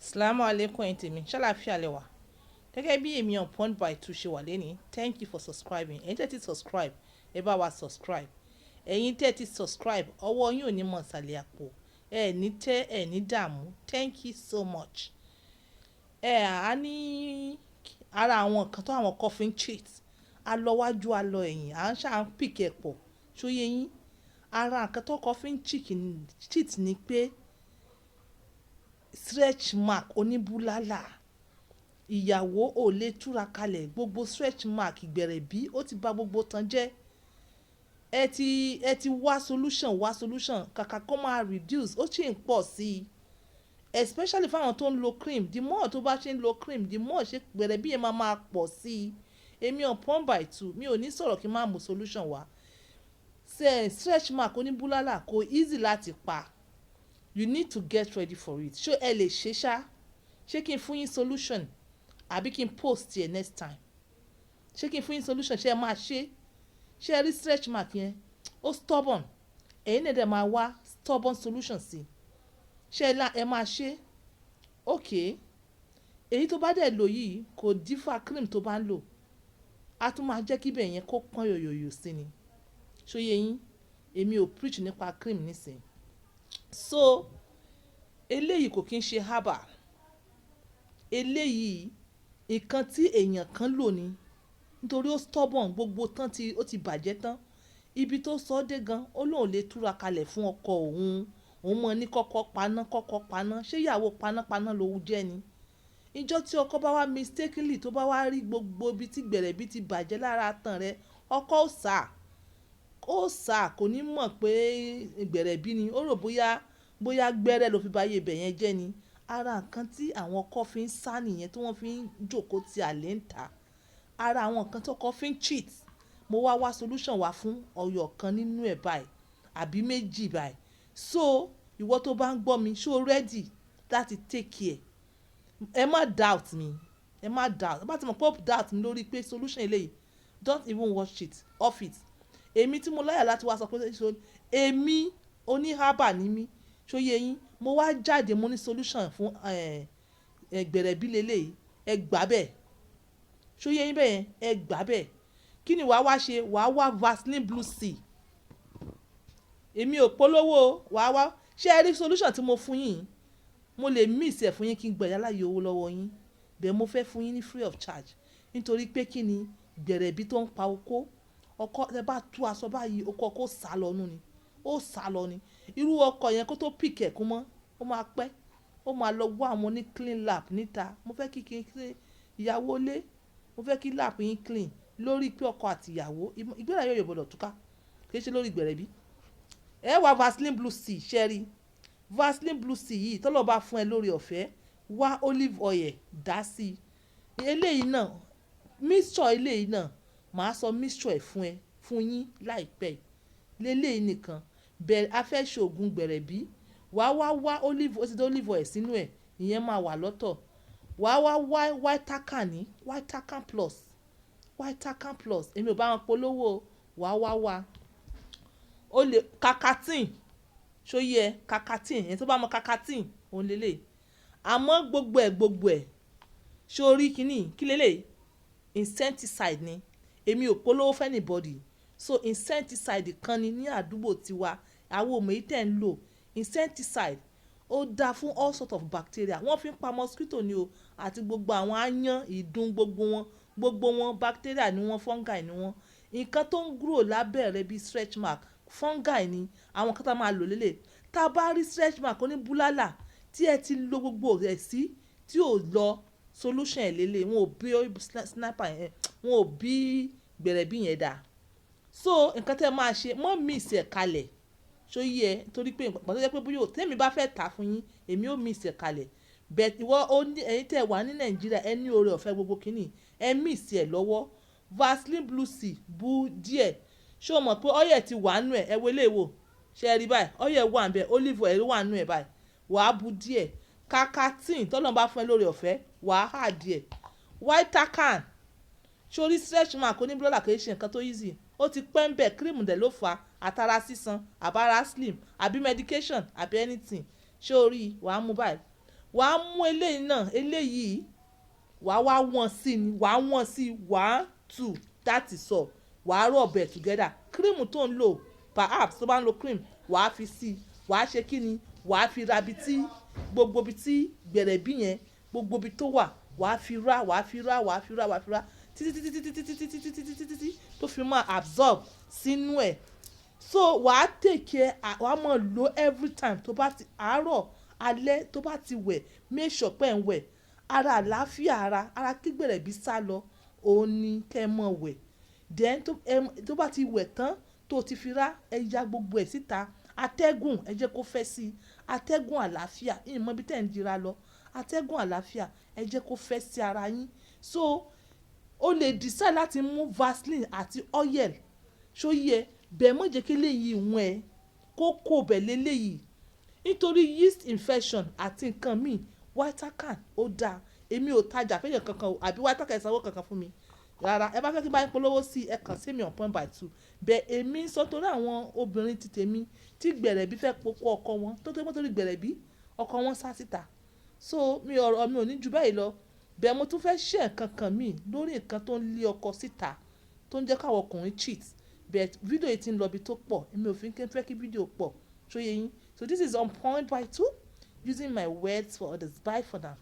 Salamu alaikum ẹ̀yin tèmi ṣàlàáfíà lẹ wà gẹ́gẹ́ bí èmi upon by two ṣe wà lẹ́ni thank you for subscribing ẹ̀yin tẹ́ ti subscribe ẹ bá wa subscribe ẹ̀yin tẹ́ ti subscribe ọwọ́ yín ò ní mọ̀ ṣàlẹ̀ àpò ẹ ní tẹ́ ẹ ní dààmú thank you so much. A ní ara àwọn nǹkan tó àwọn coffin cheat a lọ wájú a lọ ẹ̀yìn à ń ṣáà ń pìkẹ́ pọ̀ ṣóyé yín ara nǹkan tó coffin cheat ni pé stretch mark oníbúlálà ìyàwó ò lè túra kalẹ̀ gbogbo stretch mark ìgbẹ̀rẹ̀bí ó ti bà gbogbo tán jẹ́ ẹ ti wá solution kàkà kó máa reduce ó sì ń pọ̀ sí i especially fáwọn tó ń lo cream the more tó bá ṣe ń lo cream the more ṣe gbẹ̀rẹ̀bí yẹn máa pọ̀ sí i èmi upon by two mi ò ní sọ̀rọ̀ kí n má mú solution wá stretch mark oníbúlálà kò easy láti pa you need to get ready for it ṣé ẹ lè ṣe ṣé kí n fún yín solution àbí kí n post yẹ next time ṣé kí n fún yín solution ṣé ẹ máa ṣe ẹ rí stretch mark yẹn ó stubborn ẹ̀yin náà dẹ̀ máa wá stubborn solution sí ṣé ẹ máa ṣe ok èyí tó bá dẹ̀ lò yìí kò dífà cream tó bá ń lò á tún máa jẹ́ kí ibẹ̀ yẹn kó pọ́n yòyòyò sí ni ṣóyè yín èmi ò preach nípa cream nísìnyí so eléyìí kò kí ń ṣe herbal eléyìí nǹkan tí èèyàn kan lò ní nítorí ó stubborn gbogbo tán ó ti bàjẹ́ tán ibi tó sọ ọ́ dé gan ó lóun lè túra kalẹ̀ fún ọkọ òun mọ̀ ní kọ́kọ́ paná ṣé ìyàwó panápaná lòun jẹ́ ni ìjọ́ tí ọkọ bá wá mistakenly tó bá wá rí gbogbo ibi tí gbẹ̀rẹ̀bí ti bàjẹ́ lára tán rẹ ọkọ ó sà kò ní mọ̀ pé gbẹ̀rẹ̀bí ni ó rò bóyá gbẹ́rẹ́ ló fi báyé ibẹ̀ yẹn jẹ́ ni ara nǹkan tí àwọn ọkọ fi ń sá nìyẹn tí wọ́n fi ń jòkó ti àlè ń ta ara àwọn nǹkan tó kọ́ fi ń cheat mo wá solution wá fún ọyọ kan nínú ẹ̀ báyìí àbí méjì báyìí so ìwọ tó bá ń gbọ́ mi ṣó ready láti take care ẹ má doubt mi ẹ bá ti mọ̀ pé doubt mi lórí pé solution eléyìí don't even watch it off it èmi tí mo láyà láti wá sọ pé èmi oníhábà ní mí ṣóyè yín mo wá jáde mo ní solution fún gbẹ̀rẹ̀bí lélẹ́yìí ẹ gbà bẹ́ẹ̀ ṣóyè yín bẹ́ẹ̀ ẹ gbà bẹ́ẹ̀ kí ni wàá wá ṣe wàá wá Vaseline blue sea èmi ò polówó wàá ṣé ẹ rí solution tí mo fún yín mo lè miss ẹ̀ fún yín kí n gbẹ̀yà láyé owó lọ́wọ́ yín bẹ́ẹ̀ mo fẹ́ fún yín ní free of charge nítorí pé kí ni gbẹ̀rẹ̀bí tó ń pa okó ọkọ ẹ bá tú aṣọ báyìí ọkọ kó sá lọ nú ni ó sá lọ ni irú ọkọ yẹn kó tó pick ẹ̀ kú mọ́ ó máa pẹ́ ó máa lọ wá àwọn ní clean lap níta mo fẹ́ kí ìyàwó lé mo fẹ́ kí lap yín clean lórí pé ọkọ àti ìyàwó ìgbéra yóò gbọdọ̀ túká kì í ṣe lórí gbẹ̀rẹ̀bí ẹ wá Vaseline blue sea ṣẹ́rí Vaseline blue sea yìí tọ́lọ́ bá fún ẹ lórí ọ̀fẹ́ wá olive oil dá sí i eléyìí náà mixture eléyìí náà màá sọ mixture ẹ̀ fún yín láìpẹ́ lélẹ́yìí nìkan bẹ̀rẹ̀ afẹ́ ṣoògùn gbẹ̀rẹ̀bí wá olive oil sínú ẹ̀ ìyẹn máa wà lọ́tọ̀ wá Whitacan plus èmi ò bá wọn polówó wá o lè kakatin ṣóyẹ kakatin ẹni tó bá mọ kakatin òun lélẹ̀ àmọ́ gbogbo ẹ̀ ṣórí kínní kí lélẹ̀ insecticide ni èmi ò polówó fẹ́ anybody so insecticide kan ni ní àdúgbò tiwa àwọn òmò yìí tẹ̀ ń lò insecticide ó dáa fún all sort of bacteria wọ́n fi ń pa mosquito ni o àti gbogbo àwọn aáyán ìdun gbogbo wọn bacteria ni wọ́n fungi ni wọ́n nǹkan tó ń grow lábẹ́ rẹ̀ bíi stretch mark fungi ni àwọn kan tá máa lò lélẹ̀ tá a bá rí stretch mark oníbúlálà tí ẹ ti lo gbogbo rẹ̀ sí tí ò lọ solution ẹ̀ lélẹ̀ wọn ò bí sniper yẹn wọn ò bí gbẹ̀rẹ̀bí yẹn dáa so nǹkan tẹ́ máa ṣe mọ́ miss ẹ̀ kalẹ̀ ṣó yẹ torí pé pàtó jẹ́ pé bóyá tèmi bá fẹ́ tà fún yín èmi ò miss ẹ̀ kalẹ̀ bẹ́ẹ̀ ìwọ ẹ̀yin tẹ́ wà ní Nàìjíríà ẹ ní oore ọ̀fẹ́ gbogbo kínní ẹ miss ẹ̀ lọ́wọ́ Vaseline blue sea bu díẹ̀ ṣé o mọ̀ pé ọyẹ̀ ti wà nù ẹ̀ ẹ wọlé wò ṣe ẹ rí báyìí ọyẹ̀ wà nù ẹ̀ olive oil wà nù ẹ̀ báyìí wàá bu díẹ̀ kakatin tọ́lọ́n bá fún ẹ lórí ọ̀fẹ́ wàá hà díẹ̀ Whitacan sórí stretch mark oníbúlọ́là kì í ṣe nǹkan tó easy ó ti pẹ́ ń bẹ̀ cream dẹ̀ ló fà á àtàrà sísan àbára slim àbí medication àbí anything ṣé orí wàá mú báyìí wàá mú eléyìí náà eléyìí wàá wá wọ́n sí ni wàá wọ́n sí 1 2 that is all wàá rub it together cream tó ń lò perhaps tó bá ń lo cream wàá fi sí wàá ṣe kí ni wàá fi ra bi tí gbogbo bi tí gbẹ̀rẹ̀bí yẹn gbogbo bi tó wà wàá fi rá wàá fi rá wàá fi rá wàá fi rá títí títí títí títí títí títí títí títí tó fi máa absorb sínú ẹ̀ so wàá take care wàá máa lò every time tó bá ti àárọ̀ alẹ́ tó bá ti wẹ̀ make sure pé ń wẹ̀ ara àlàáfíà ara kí gbẹ̀rẹ̀bí sá lọ òun ni kẹ́ ẹ mọ̀ wẹ̀ then tó bá ti wẹ̀ tán tó ti fi rá ẹ ya gbogbo ẹ̀ síta atẹ́gùn ẹ jẹ́ kó fẹ́ sí atẹ́gùn àlàáfíà ìmọ̀ bí tẹ̀ ń dira lọ atẹ́gùn àlàáfíà ẹ jẹ́ kó fẹ́ sí ara yín so o lè decide láti mú vaseline àti oil ṣó yẹ bẹ́ẹ̀ mọ̀ jẹ́ kí léyìí wọ́n ẹ kó kó bẹ̀ léléyìí nítorí yeast infection àti nǹkan míì Vitacan ó dáa èmi ò tajà fẹ́yàn kankan àbí Vitacan ìsanwó kankan fún mi rárá ẹ bá fẹ́ kí n bá yín polówó sí ẹ kàn sí mi on point by 2 bẹ́ẹ̀ èmi sọ torí àwọn obìnrin ti tèmi tí gbẹ̀rẹ̀bí fẹ́ pokó ọkọ wọn tó tó torí gbẹ̀rẹ̀bí ọkọ wọn sá síta so mi ò ní ju báyìí lọ bẹ́ẹ̀ mo tún fẹ́ ṣe nǹkan kan míì lórí nǹkan tó ń lé ọkọ síta tó ń jẹ́ káwọn ọkùnrin cheat bẹ́ẹ̀ fídíò yìí ti ń lọ bí tó pọ̀ èmi ò fi ń fẹ́ kí fídíò pọ̀ ṣó yẹ yín so this is on point by 2 using my words for others bye for now.